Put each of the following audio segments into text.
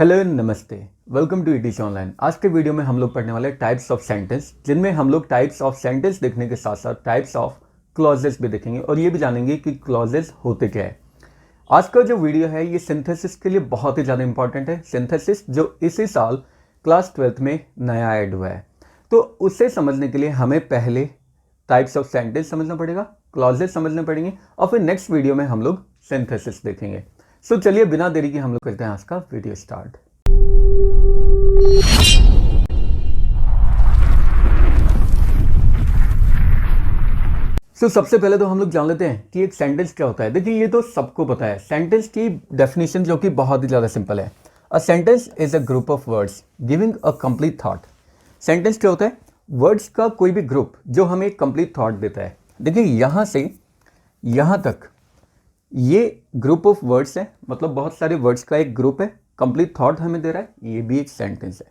Hello नमस्ते, welcome to etc online. आज के वीडियो में हम लोग पढ़ने वाले टाइप्स ऑफ सेंटेंस, जिनमें हम लोग टाइप्स ऑफ सेंटेंस देखने के साथ साथ टाइप्स ऑफ क्लॉजेस भी देखेंगे और ये भी जानेंगे कि क्लॉजेस होते क्या है। आज का जो वीडियो है ये सिंथेसिस के लिए बहुत ही ज़्यादा इंपॉर्टेंट है। सिंथेसिस जो इसी साल क्लास 12th में नया ऐड हुआ है, तो उसे समझने के लिए हमें पहले टाइप्स ऑफ सेंटेंस समझना पड़ेगा, क्लॉजेस समझने पड़ेंगे और फिर नेक्स्ट वीडियो में हम लोग सिंथेसिस देखेंगे। सो चलिए बिना देरी के हम लोग करते हैं आज का वीडियो स्टार्ट। सबसे पहले तो हम लोग जान लेते हैं कि एक सेंटेंस क्या होता है। देखिए ये तो सबको पता है, सेंटेंस की डेफिनेशन जो कि बहुत ही ज़्यादा सिंपल है। A sentence is a group of words giving a complete thought. Sentence क्या होता है? वर्ड्स का कोई भी ग्रुप जो हमें एक कंप्लीट थॉट देता है। देखिए यहाँ से यहाँ तक ये ग्रुप ऑफ वर्ड्स है, मतलब बहुत सारे वर्ड्स का एक ग्रुप है, कंप्लीट थॉट हमें दे रहा है, ये भी एक सेंटेंस है।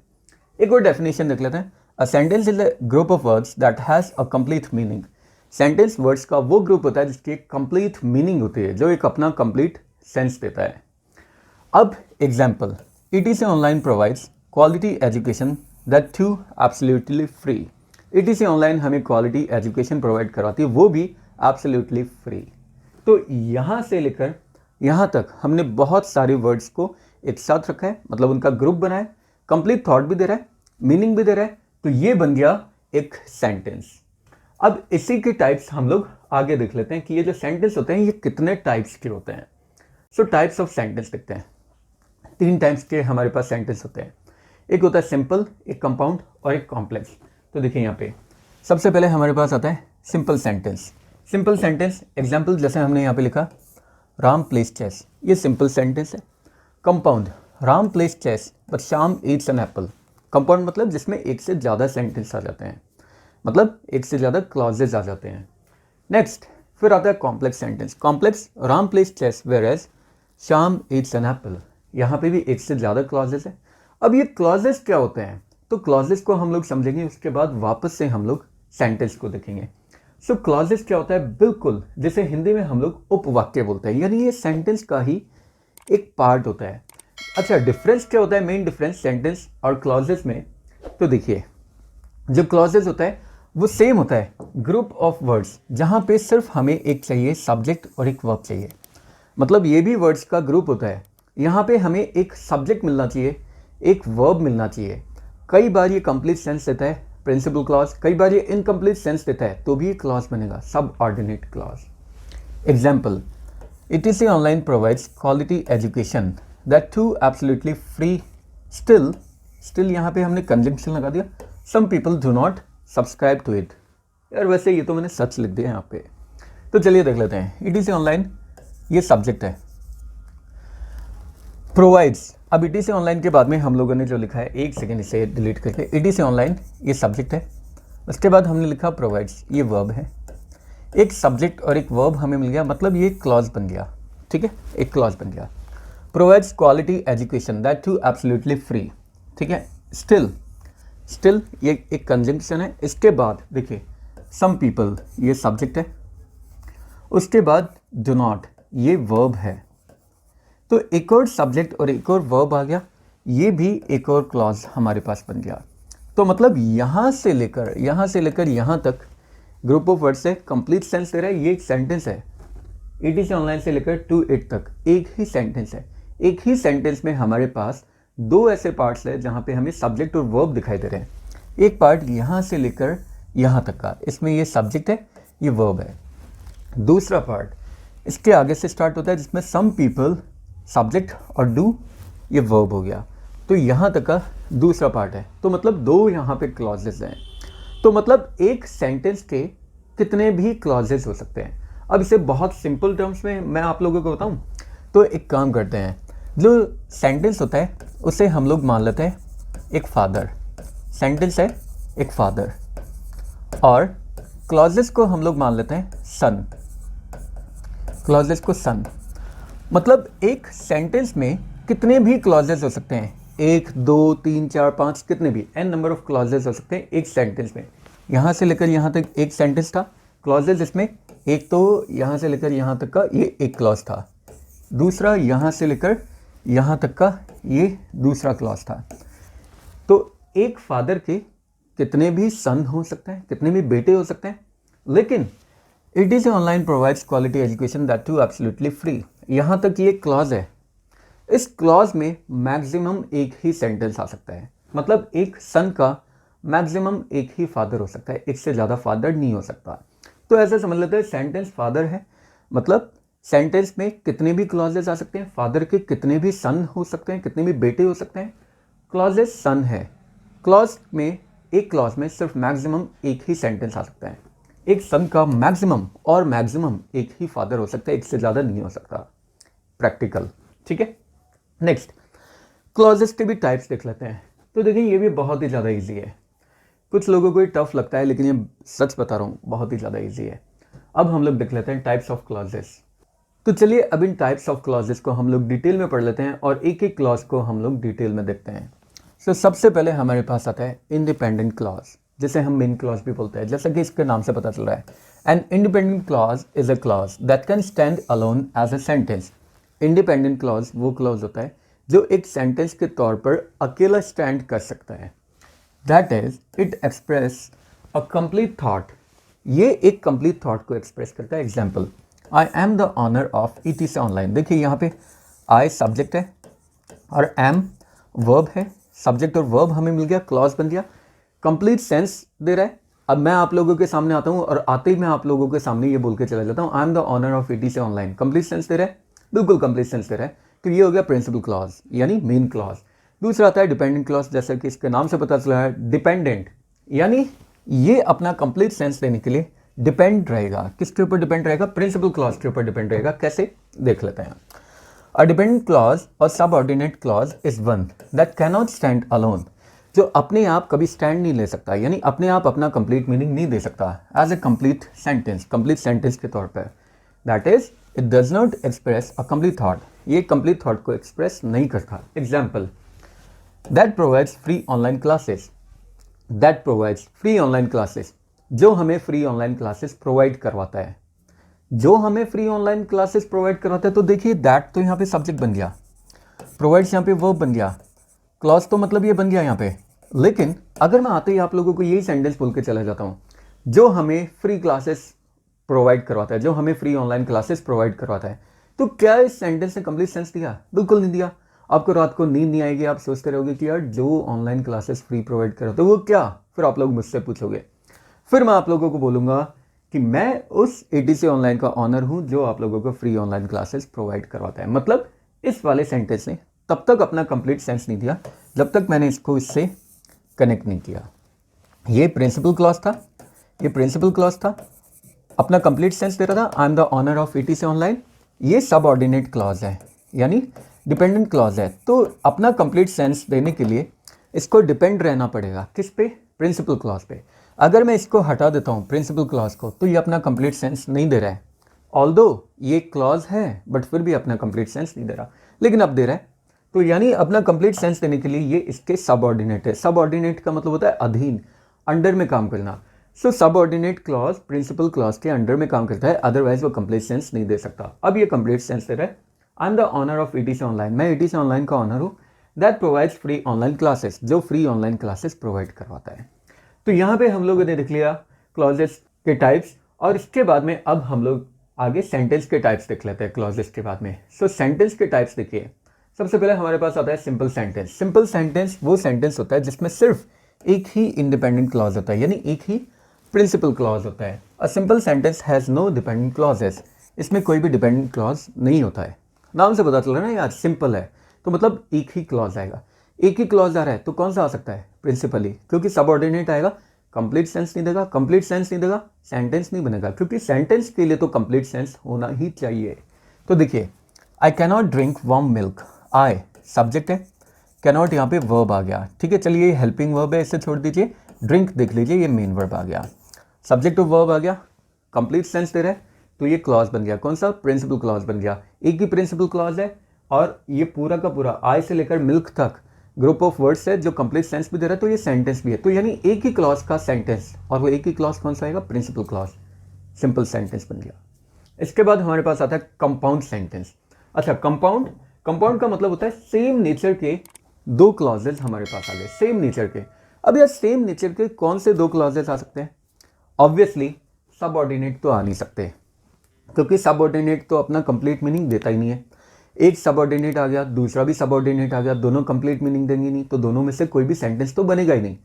एक और डेफिनेशन देख लेते हैं। A sentence is a group of words that has a complete meaning. Sentence words का वो ग्रुप होता है जिसकी एक कंप्लीट मीनिंग होती है, जो एक अपना कंप्लीट सेंस देता है। अब example, ETC online provides quality education that too absolutely free. ETC online हमें क्वालिटी एजुकेशन प्रोवाइड करवाती है, वो भी एब्सोल्युटली फ्री। तो यहाँ से लेकर यहाँ तक हमने बहुत सारे वर्ड्स को एक साथ रखा है, मतलब उनका ग्रुप बनाया, कंप्लीट थॉट भी दे रहा है, मीनिंग भी दे रहा है, तो ये बन गया एक सेंटेंस। अब इसी के टाइप्स हम लोग आगे देख लेते हैं कि ये जो सेंटेंस होते हैं ये कितने टाइप्स के होते हैं। सो टाइप्स ऑफ सेंटेंस देखते हैं। 3 टाइप्स के हमारे पास सेंटेंस होते हैं। एक होता है सिंपल, एक कंपाउंड और एक कॉम्प्लेक्स। तो देखिए यहाँ पे सबसे पहले हमारे पास आता है simple sentence. Simple sentence example जैसे हमने यहाँ पे लिखा, राम प्लेस चेस, ये सिंपल सेंटेंस है। Compound, Ram plays chess but Shyam eats an apple. Compound मतलब जिसमें एक से ज़्यादा सेंटेंस आ जाते हैं, मतलब एक से ज़्यादा क्लॉजेज आ जाते हैं। नेक्स्ट फिर आता है complex sentence. Complex, Ram plays chess whereas Shyam eats an apple, यहाँ पे भी एक से ज़्यादा क्लॉजेज है। अब ये क्लॉजेज क्या होते हैं, तो क्लॉजेज को हम लोग समझेंगे, उसके बाद वापस से हम लोग सेंटेंस को देखेंगे। सो क्लॉजेस क्या होता है? बिल्कुल जैसे हिंदी में हम लोग उपवाक्य बोलते हैं, यानी ये सेंटेंस का ही एक पार्ट होता है। अच्छा, डिफरेंस क्या होता है, मेन डिफरेंस सेंटेंस और क्लॉजेस में? तो देखिए जो क्लॉजेस होता है वो सेम होता है, ग्रुप ऑफ वर्ड्स, जहाँ पे सिर्फ हमें एक चाहिए सब्जेक्ट और एक वर्ब चाहिए। मतलब ये भी वर्ड्स का ग्रुप होता है, यहाँ पे हमें एक सब्जेक्ट मिलना चाहिए, एक वर्ब मिलना चाहिए। कई बार ये कंप्लीट सेंस देता है, प्रिंसिपल क्लॉज, कई बार ये इनकम्प्लीट सेंस देता है, तो भी ये क्लॉज बनेगा, subordinate clause. Example, ETC online provides quality education that too absolutely free. Still यहाँ पे हमने कंजंक्शन लगा दिया, some people do not subscribe to it. यार वैसे ये तो मैंने सच लिख दिया यहाँ पे। तो चलिए देख लेते हैं। ईटीसी ऑनलाइन ये सब्जेक्ट है, प्रोवाइड्स, अब ईटीसी ऑनलाइन के बाद में हम लोगों ने जो लिखा है, एक सेकेंड इसे डिलीट करके, ईटीसी ऑनलाइन ये सब्जेक्ट है, उसके बाद हमने लिखा प्रोवाइड्स, ये वर्ब है। एक सब्जेक्ट और एक वर्ब हमें मिल गया, मतलब ये क्लॉज बन गया। ठीक है, एक क्लॉज बन गया। Provides quality education that too absolutely free. ठीक है, स्टिल ये एक कंजंक्शन है। इसके बाद देखिए सम पीपल, ये सब्जेक्ट है, उसके बाद डू नॉट, ये वर्ब है। तो एक और सब्जेक्ट और एक और वर्ब आ गया, ये भी एक और क्लॉज हमारे पास बन गया। तो मतलब यहाँ से लेकर यहाँ तक ग्रुप ऑफ वर्ड से कंप्लीट सेंस दे रहा है, ये एक सेंटेंस है। ईटीसी ऑनलाइन से लेकर टू 8 तक एक ही सेंटेंस है। एक ही सेंटेंस में हमारे पास 2 ऐसे पार्ट्स है जहाँ पे हमें सब्जेक्ट और वर्ब दिखाई दे रहे हैं। एक पार्ट यहाँ से लेकर यहाँ तक का, इसमें ये सब्जेक्ट है, ये वर्ब है। दूसरा पार्ट इसके आगे से स्टार्ट होता है, जिसमें सम पीपल सब्जेक्ट और डू, ये वर्ब हो गया। तो यहाँ तक का दूसरा पार्ट है। तो मतलब 2 यहाँ पे क्लॉजेस हैं। तो मतलब एक सेंटेंस के कितने भी क्लॉजेस हो सकते हैं। अब इसे बहुत सिंपल टर्म्स में मैं आप लोगों को बताऊँ, तो एक काम करते हैं, जो सेंटेंस होता है उसे हम लोग मान लेते हैं एक फादर। सेंटेंस है एक फादर, और क्लॉजेस को हम लोग मान लेते हैं सन। क्लॉजेस को सन, मतलब एक सेंटेंस में कितने भी क्लॉजेस हो सकते हैं, 1 2 3 4 5, कितने भी n नंबर ऑफ क्लॉजेस हो सकते हैं एक सेंटेंस में। यहाँ से लेकर यहाँ तक एक सेंटेंस था, क्लॉजेस इसमें एक, तो यहाँ से लेकर यहाँ तक का ये एक क्लॉज था। दूसरा यहाँ से लेकर यहाँ तक का ये दूसरा क्लॉज था। तो एक फादर के कितने भी सन हो सकते हैं, कितने भी बेटे हो सकते हैं, लेकिन ETC online provides quality education that too absolutely free. यहाँ तक ये क्लॉज है। इस क्लॉज में मैक्सिमम एक ही सेंटेंस आ सकता है, मतलब एक सन का मैक्सिमम एक ही फादर हो सकता है, एक से ज़्यादा फादर नहीं हो सकता। तो ऐसा समझ लेते हैं सेंटेंस फादर है, मतलब सेंटेंस में कितने भी क्लॉजेस आ सकते हैं, फादर के कितने भी सन हो सकते हैं, कितने भी बेटे हो सकते हैं। क्लॉजेस सन है। क्लॉज में, एक क्लॉज में सिर्फ मैक्सिमम एक ही सेंटेंस आ सकता है। एक सन का मैक्सिमम और मैक्सिमम एक ही फादर हो सकता है, एक से ज़्यादा नहीं हो सकता। प्रैक्टिकल, ठीक है। नेक्स्ट, क्लॉजेस के भी टाइप्स देख लेते हैं। तो देखिए ये भी बहुत ही ज़्यादा इजी है। कुछ लोगों को ये टफ लगता है, लेकिन ये सच बता रहा हूँ बहुत ही ज़्यादा इजी है। अब हम लोग देख लेते हैं टाइप्स ऑफ क्लॉजेस। तो चलिए अब इन टाइप्स ऑफ क्लॉजेस को हम लोग डिटेल में पढ़ लेते हैं और एक एक क्लॉज को हम लोग डिटेल में देखते हैं। सो सबसे पहले हमारे पास आता है इंडिपेंडेंट क्लॉज, जिसे हम मेन क्लॉज भी बोलते हैं, जैसा कि इसके नाम से पता चल रहा है। An independent clause is a clause that can stand alone as a sentence. Independent clause वो क्लॉज होता है जो एक सेंटेंस के तौर पर अकेला स्टैंड कर सकता है। That is it express a complete thought. ये एक कंप्लीट थॉट को एक्सप्रेस करता है। Example, I am the owner of ETC online. देखिए यहाँ पे आई सब्जेक्ट है और एम वर्ब है। सब्जेक्ट और वर्ब हमें मिल गया, क्लॉज बन गया, कंप्लीट सेंस दे रहा है। अब मैं आप लोगों के सामने आता हूँ और आते ही मैं आप लोगों के सामने ये बोल के चला जाता हूँ, I am the owner of ETC online. Complete sense दे रहा है, बिल्कुल कंप्लीट सेंस दे रहा है। तो ये हो गया प्रिंसिपल क्लॉज यानी मेन क्लॉज। दूसरा आता है डिपेंडेंट क्लॉज, जैसा कि इसके नाम से पता चला है, डिपेंडेंट यानी ये अपना कंप्लीट सेंस देने के लिए डिपेंड रहेगा। किसके ऊपर डिपेंड रहेगा? प्रिंसिपल क्लॉज के ऊपर डिपेंड रहेगा। कैसे, देख लेते हैं। अ डिपेंडेंट क्लॉज और subordinate clause is one that cannot stand alone, जो अपने आप कभी स्टैंड नहीं ले सकता, यानी अपने आप अपना कंप्लीट मीनिंग नहीं दे सकता एज ए कंप्लीट सेंटेंस के तौर पर। That is it does not express a complete thought. ये कंप्लीट थॉट को एक्सप्रेस नहीं करता। Example, that provides free online classes. That provides free online classes, जो हमें फ्री ऑनलाइन क्लासेस प्रोवाइड करवाता है। जो हमें फ्री ऑनलाइन क्लासेस प्रोवाइड करवाता है। तो देखिए दैट तो यहाँ पे सब्जेक्ट बन गया, प्रोवाइड्स यहाँ पे वर्ब बन गया, क्लॉज तो मतलब ये बन गया यहाँ पे। लेकिन अगर मैं आते ही आप लोगों को यही सेंटेंस बोल के चला जाता हूँ, जो हमें फ्री क्लासेस प्रोवाइड करवाता है, जो हमें फ्री ऑनलाइन क्लासेस प्रोवाइड करवाता है, तो क्या इस सेंटेंस ने कंप्लीट सेंस दिया? बिल्कुल नहीं दिया। आपको रात को नींद नहीं आएगी, आप सोचते रहोगे कि यार जो ऑनलाइन क्लासेस फ्री प्रोवाइड कर रहा तो वो क्या? फिर आप लोग मुझसे पूछोगे, फिर मैं आप लोगों को बोलूँगा कि मैं उस ETC ऑनलाइन का ऑनर हूँ जो आप लोगों को फ्री ऑनलाइन क्लासेस प्रोवाइड करवाता है। मतलब इस वाले सेंटेंस ने तब तक अपना कंप्लीट सेंस नहीं दिया जब तक मैंने इसको इससे कनेक्ट नहीं किया। ये प्रिंसिपल क्लॉज था, ये प्रिंसिपल क्लॉज था, अपना कंप्लीट सेंस दे रहा था, I am the owner of ETC online. ये सबऑर्डिनेट क्लॉज है यानी डिपेंडेंट क्लॉज है। तो अपना कंप्लीट सेंस देने के लिए इसको डिपेंड रहना पड़ेगा। किस पे? प्रिंसिपल क्लॉज पे। अगर मैं इसको हटा देता हूँ प्रिंसिपल क्लॉज को, तो ये अपना कंप्लीट सेंस नहीं दे रहा है। ऑल्दो ये क्लॉज है बट फिर भी अपना कंप्लीट सेंस नहीं दे रहा, लेकिन अब दे रहा है। तो यानी अपना कंप्लीट सेंस देने के लिए ये इसके सबऑर्डिनेट है। सबऑर्डिनेट का मतलब होता है अधीन, अंडर में काम करना। सो सबऑर्डिनेट क्लॉज प्रिंसिपल क्लॉज के अंडर में काम करता है, अदरवाइज वो कंप्लीट सेंस नहीं दे सकता। अब ये कंप्लीट सेंस दे रहा है, I am the owner of ETC online. मैं ETC ऑनलाइन का ऑनर हूँ that provides free online classes, जो फ्री ऑनलाइन क्लासेस प्रोवाइड करवाता है। तो यहाँ पे हम लोगों ने देख लिया क्लॉजेस के टाइप्स, और इसके बाद में अब हम लोग आगे सेंटेंस के टाइप्स देख लेते हैं क्लॉजेस के बाद में। सो सेंटेंस के टाइप्स देखिए। सबसे पहले हमारे पास आता है सिंपल सेंटेंस। सिंपल सेंटेंस वो सेंटेंस होता है जिसमें सिर्फ एक ही इंडिपेंडेंट क्लॉज होता है, यानी एक ही प्रिंसिपल क्लॉज होता है। A simple sentence has no dependent clauses. इसमें कोई भी डिपेंडेंट क्लॉज नहीं होता है। नाम से पता चल रहा है ना यार, सिंपल है तो मतलब एक ही क्लॉज आएगा। एक ही क्लॉज आ रहा है तो कौन सा आ सकता है? प्रिंसिपल ही, क्योंकि सबऑर्डिनेट आएगा, कंप्लीट सेंस नहीं देगा, कंप्लीट सेंस नहीं देगा, सेंटेंस नहीं बनेगा, क्योंकि सेंटेंस के लिए तो कंप्लीट सेंस होना ही चाहिए। तो देखिए, I cannot drink warm milk. I subject है, कैनॉट यहाँ पे वर्ब आ गया। ठीक है, चलिए ये हेल्पिंग वर्ब है, इसे छोड़ दीजिए। ड्रिंक देख लीजिए, ये मेन वर्ब आ गया। सब्जेक्ट ऑफ वर्ब आ गया, कंप्लीट सेंस दे रहा है, तो ये क्लॉज बन गया। कौन सा? प्रिंसिपल क्लॉज बन गया। एक ही प्रिंसिपल क्लॉज है और ये पूरा का पूरा आई से लेकर मिल्क तक ग्रुप ऑफ वर्ड्स है जो कंप्लीट सेंस भी दे रहा है, तो ये सेंटेंस भी है। तो यानी एक ही क्लॉज का सेंटेंस, और वो एक ही क्लॉज कौन सा आएगा? Principal clause. सिंपल सेंटेंस बन गया। इसके बाद हमारे पास आता है कंपाउंड सेंटेंस। अच्छा, कंपाउंड कंपाउंड का मतलब होता है सेम नेचर के दो क्लॉजेज हमारे पास आ गए, सेम नेचर के। अब यार सेम नेचर के कौन से दो क्लॉजेज आ सकते हैं? ऑब्वियसली सबऑर्डिनेट तो आ नहीं सकते, क्योंकि सबऑर्डिनेट तो अपना कंप्लीट मीनिंग देता ही नहीं है। एक सबऑर्डिनेट आ गया, दूसरा भी सबऑर्डिनेट आ गया, दोनों कंप्लीट मीनिंग देंगे नहीं, तो दोनों में से कोई भी सेंटेंस तो बनेगा ही नहीं।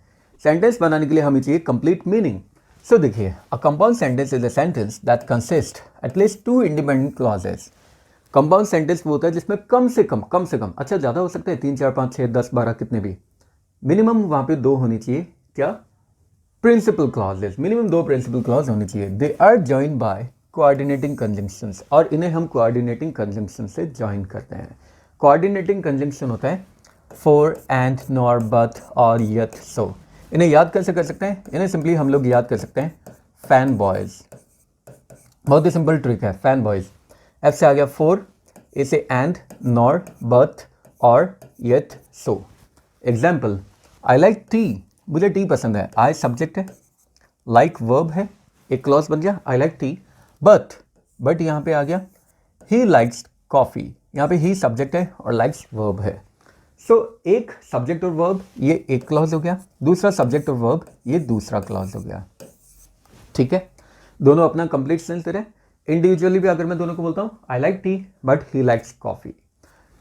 सेंटेंस बनाने के लिए हमें चाहिए कंप्लीट मीनिंग। सो देखिए, a compound sentence is a sentence that consist at least two independent clauses. Compound sentence वो होता है जिसमें कम से कम, अच्छा ज़्यादा हो सकता है 3 4 5 6 10 12 कितने भी, मिनिमम वहाँ पे दो होनी चाहिए। क्या? प्रिंसिपल क्लॉजेस, मिनिमम दो प्रिंसिपल क्लॉज होनी चाहिए। They are joined by coordinating conjunctions, और इन्हें हम कोऑर्डिनेटिंग कंजंक्शन से जॉइन करते हैं। कोऑर्डिनेटिंग कंजंक्शन होता है फॉर, एंड, नॉर, बट और यत, सो। इन्हें याद कैसे कर सकते हैं? इन्हें सिंपली हम लोग याद कर सकते हैं फैन बॉयज। बहुत ही सिंपल ट्रिक है, फैन बॉयज। एफ से आ गया फॉर, ए से एंड, नॉर, बट और यत, सो। एग्जाम्पल, आई लाइक टी, मुझे टी पसंद है। आई सब्जेक्ट है, लाइक वर्ब है, एक क्लॉज बन गया आई लाइक टी। बट यहाँ पे आ गया ही लाइक्स कॉफ़ी, यहाँ पे ही सब्जेक्ट है और लाइक्स वर्ब है। सो एक सब्जेक्ट और वर्ब ये एक क्लॉज हो गया, दूसरा सब्जेक्ट और वर्ब ये दूसरा क्लॉज हो गया। ठीक है, दोनों अपना कंप्लीट सेंस दे रहे हैं। इंडिविजुअली भी अगर मैं दोनों को बोलता हूँ I like T but he likes coffee,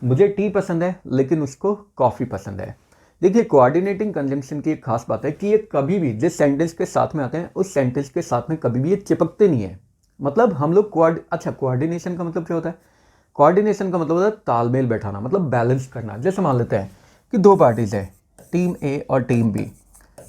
मुझे टी पसंद है लेकिन उसको कॉफ़ी पसंद है। देखिए, कोऑर्डिनेटिंग कंजंक्शन की एक खास बात है कि ये कभी भी जिस सेंटेंस के साथ में आते हैं उस सेंटेंस के साथ में कभी भी ये चिपकते नहीं है। मतलब हम लोग कोऑर्डिनेशन का मतलब क्या होता है? कोऑर्डिनेशन का मतलब होता है तालमेल बैठाना, मतलब बैलेंस करना। जैसे मान लेते हैं कि दो पार्टीज है, टीम ए और टीम बी,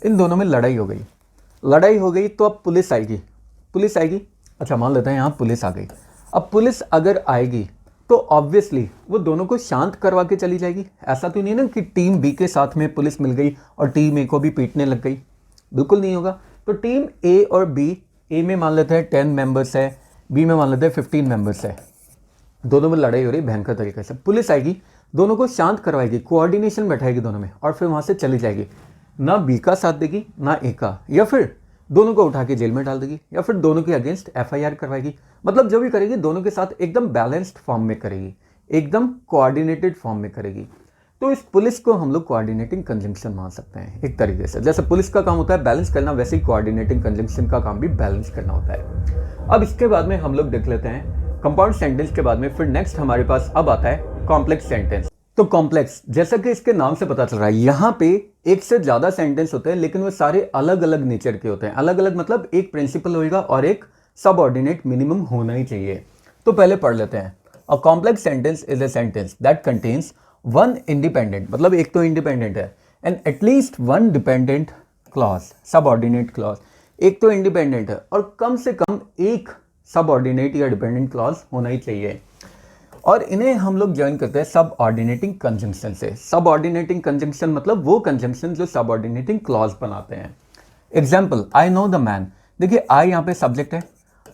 इन दोनों में लड़ाई हो गई तो अब पुलिस आएगी। अच्छा, मान लेते हैं यहाँ पुलिस आ गई। अब पुलिस अगर आएगी तो ऑब्वियसली वो दोनों को शांत करवा के चली जाएगी। ऐसा तो नहीं ना कि टीम बी के साथ में पुलिस मिल गई और टीम ए को भी पीटने लग गई, बिल्कुल नहीं होगा। तो टीम ए और बी, ए में मान लेते हैं 10 मेंबर्स है, बी में मान लेते हैं 15 मेंबर्स है, दोनों में लड़ाई हो रही भयंकर तरीके से। पुलिस आएगी, दोनों को शांत करवाएगी, कोऑर्डिनेशन बैठाएगी दोनों में, और फिर वहाँ से चली जाएगी। ना बी का साथ देगी ना ए का, या फिर दोनों को उठा के जेल में डाल देगी, या फिर दोनों के अगेंस्ट एफआईआर करवाएगी। मतलब जो भी करेगी दोनों के साथ एकदम बैलेंस्ड फॉर्म में करेगी, एकदम कोऑर्डिनेटेड फॉर्म में करेगी। तो इस पुलिस को हम लोग कोऑर्डिनेटिंग कंजंक्शन मान सकते हैं एक तरीके से। जैसे पुलिस का काम होता है बैलेंस करना, वैसे ही कोऑर्डिनेटिंग कंजंक्शन का काम भी बैलेंस करना होता है। अब इसके बाद में हम लोग देख लेते हैं कंपाउंड सेंटेंस के बाद में फिर नेक्स्ट हमारे पास अब आता है कॉम्प्लेक्स सेंटेंस। तो कॉम्प्लेक्स, जैसा कि इसके नाम से पता चल रहा है, यहाँ पे एक से ज्यादा सेंटेंस होते हैं, लेकिन वो सारे अलग अलग नेचर के होते हैं। अलग अलग मतलब एक प्रिंसिपल होगा और एक सबऑर्डिनेट मिनिमम होना ही चाहिए। तो पहले पढ़ लेते हैं। A complex sentence is a sentence that contains one independent, मतलब एक तो इंडिपेंडेंट है, and at least one dependent clause, subordinate clause. एक तो इंडिपेंडेंट है और कम से कम एक सबऑर्डिनेट या डिपेंडेंट क्लॉज होना ही चाहिए। और इन्हें हम लोग ज्वाइन करते हैं सबऑर्डिनेटिंग कंजंक्शन से। सबऑर्डिनेटिंग कंजंक्शन मतलब वो कंजंक्शन जो सबऑर्डिनेटिंग क्लॉज बनाते हैं। Example, I know the man. देखिए, आई यहाँ पे सब्जेक्ट है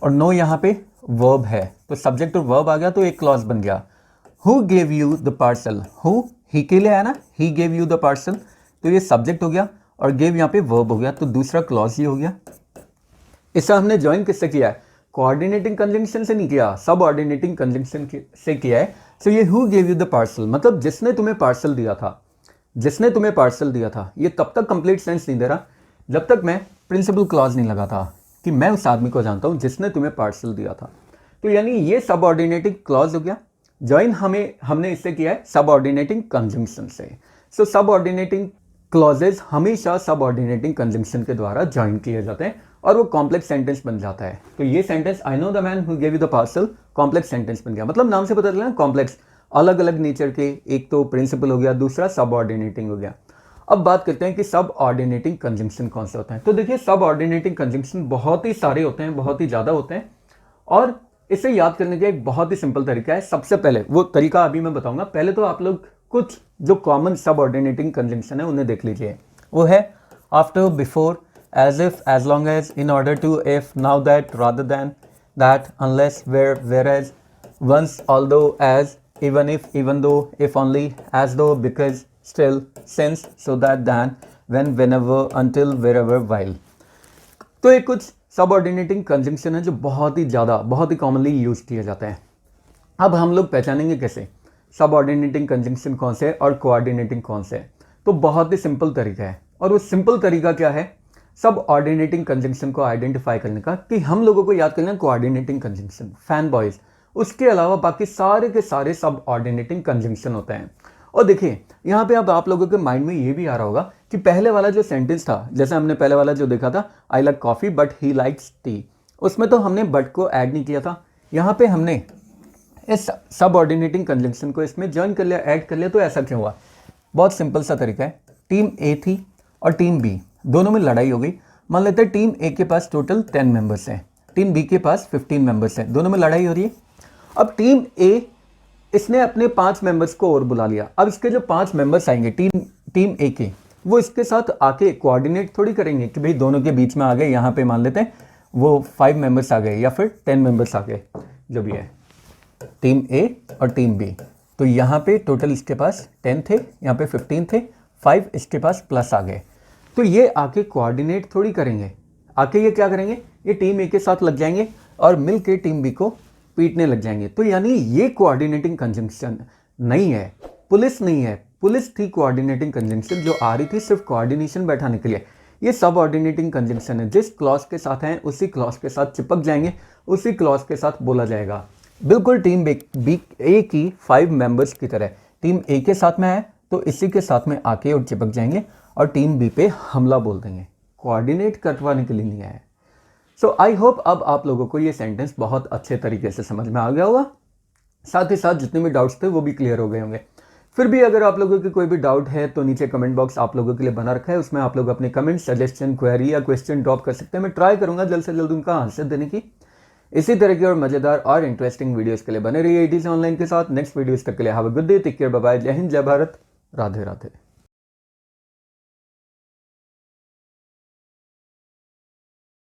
और नो यहाँ पे वर्ब है, तो सब्जेक्ट और वर्ब आ गया तो एक क्लॉज बन गया। Who gave you the parcel, who he के लिए आया ना, he gave you the parcel, तो ये सब्जेक्ट हो गया और गेव यहाँ पे वर्ब हो गया, तो दूसरा क्लॉज ही हो गया। इसे हमने ज्वाइन किससे किया है? कोऑर्डिनेटिंग कंजंक्शन से नहीं किया, सबऑर्डिनेटिंग कंजंक्शन से किया है। सो ये who gave you the parcel मतलब जिसने तुम्हें पार्सल दिया था, जिसने तुम्हें पार्सल दिया था, ये तब तक कंप्लीट सेंस नहीं दे रहा जब तक मैं प्रिंसिपल क्लॉज नहीं लगाता कि मैं उस आदमी को जानता हूं जिसने तुम्हें पार्सल दिया था। तो यानी ये सबऑर्डिनेटिंग क्लॉज हो गया। ज्वाइन हमने इससे किया है सबऑर्डिनेटिंग कंजंक्शन से। सो सबऑर्डिनेटिंग क्लॉजेज हमेशा सबऑर्डिनेटिंग कंजंक्शन के द्वारा ज्वाइन किए जाते हैं और वो कॉम्प्लेक्स सेंटेंस बन जाता है। तो ये sentence I know the man who gave you the parcel complex sentence बन गया। मतलब नाम से पता चला ना, कॉम्प्लेक्स, अलग अलग नेचर के, एक तो प्रिंसिपल हो गया, दूसरा सबऑर्डिनेटिंग हो गया। अब बात करते हैं कि सबऑर्डिनेटिंग कंजंक्शन कौन से होते हैं। तो देखिए, सबऑर्डिनेटिंग कंजंक्शन बहुत ही सारे होते हैं, बहुत ही ज़्यादा होते हैं, और इसे याद करने का एक बहुत ही सिंपल तरीका है। सबसे पहले वो तरीका अभी मैं बताऊंगा, पहले तो आप लोग कुछ जो कॉमन सबऑर्डिनेटिंग कंजंक्शन है उन्हें देख लीजिए। वो है after, before, as if, as long as, in order to, if, now that, rather than, that, unless, where, whereas, once, although, as, even if, even though, if only, as though, because, still, since, so that, than, when, whenever, until, wherever, while। तो ये कुछ subordinating conjunction है जो बहुत ही ज़्यादा, बहुत ही commonly use किए जाते हैं। अब हम लोग पहचानेंगे कैसे? सब ऑर्डिनेटिंग कंजंक्शन कौन से और कोऑर्डिनेटिंग कौन से। तो बहुत ही सिंपल तरीका है, और वो सिंपल तरीका क्या है, सब ऑर्डिनेटिंग कंजंक्शन को आइडेंटिफाई करने का, कि हम लोगों को याद करना कोऑर्डिनेटिंग कंजंक्शन, फैन बॉयज, उसके अलावा बाकी सारे के सारे सब ऑर्डिनेटिंग कंजंक्शन होते हैं। और देखिए यहाँ पे अब आप लोगों के माइंड में ये भी आ रहा होगा कि पहले वाला जो सेंटेंस था, जैसे हमने पहले वाला जो देखा था, I like coffee but he likes T, उसमें तो हमने बट को ऐड नहीं किया था। यहाँ पे हमने इस सब ऑर्डिनेटिंग कंजंक्शन को इसमें ज्वाइन कर लिया, ऐड कर लिया। तो ऐसा क्यों हुआ? बहुत सिंपल सा तरीका है। टीम ए थी और टीम बी, दोनों में लड़ाई हो गई। मान लेते हैं टीम ए के पास टोटल 10 मेंबर्स हैं, टीम बी के पास 15 मेंबर्स हैं, दोनों में लड़ाई हो रही है। अब टीम ए, इसने अपने 5 मेंबर्स को और बुला लिया। अब इसके जो 5 मेंबर्स आएंगे टीम ए के, वो इसके साथ आके कोऑर्डिनेट थोड़ी करेंगे कि भाई दोनों के बीच में आ गए, यहाँ पे मान लेते हैं वो 5 मेंबर्स आ गए या फिर 10 मेंबर्स आ गए, जो भी है, टीम ए और टीम बी। तो यहाँ पे टोटल इसके पास 10 थे, यहाँ पे 15 थे, 5 इसके पास प्लस आ गए। तो ये आके कोऑर्डिनेट थोड़ी करेंगे, आके ये क्या करेंगे, ये टीम ए के साथ लग जाएंगे और मिल के टीम बी को पीटने लग जाएंगे। तो यानी ये कोऑर्डिनेटिंग कंजंक्शन नहीं है, पुलिस नहीं है, पुलिस थी कोऑर्डिनेटिंग कंजंक्शन जो आ रही थी सिर्फ कोऑर्डिनेशन बैठाने के लिए। ये सब ऑर्डिनेटिंग कंजंक्शन है, जिस क्लॉज के साथ हैं उसी क्लॉज के साथ चिपक जाएंगे, उसी क्लॉज के साथ बोला जाएगा। बिल्कुल टीम बी ए की 5 मेंबर्स की तरह टीम ए के साथ में है तो इसी के साथ में आके और चिपक जाएंगे और टीम बी पे हमला बोल देंगे, कोऑर्डिनेट करवाने के लिए नहीं आया। सो आई होप अब आप लोगों को ये सेंटेंस बहुत अच्छे तरीके से समझ में आ गया होगा, साथ ही साथ जितने भी डाउट्स थे वो भी क्लियर हो गए होंगे। फिर भी अगर आप लोगों की कोई भी डाउट है तो नीचे कमेंट बॉक्स आप लोगों के लिए बना रखा है, उसमें आप लोग अपने कमेंट, सजेशन, क्वेरी या क्वेश्चन ड्रॉप कर सकते हैं। मैं ट्राई करूंगा जल्द से जल्द उनका आंसर देने की। इसी तरह की और मजेदार और इंटरेस्टिंग वीडियोस के लिए बने रहिए ATC ऑनलाइन के साथ। नेक्स्ट वीडियोस तक के लिए have a good day, take care, bye bye, जय हिंद, जय भारत, राधे राधे।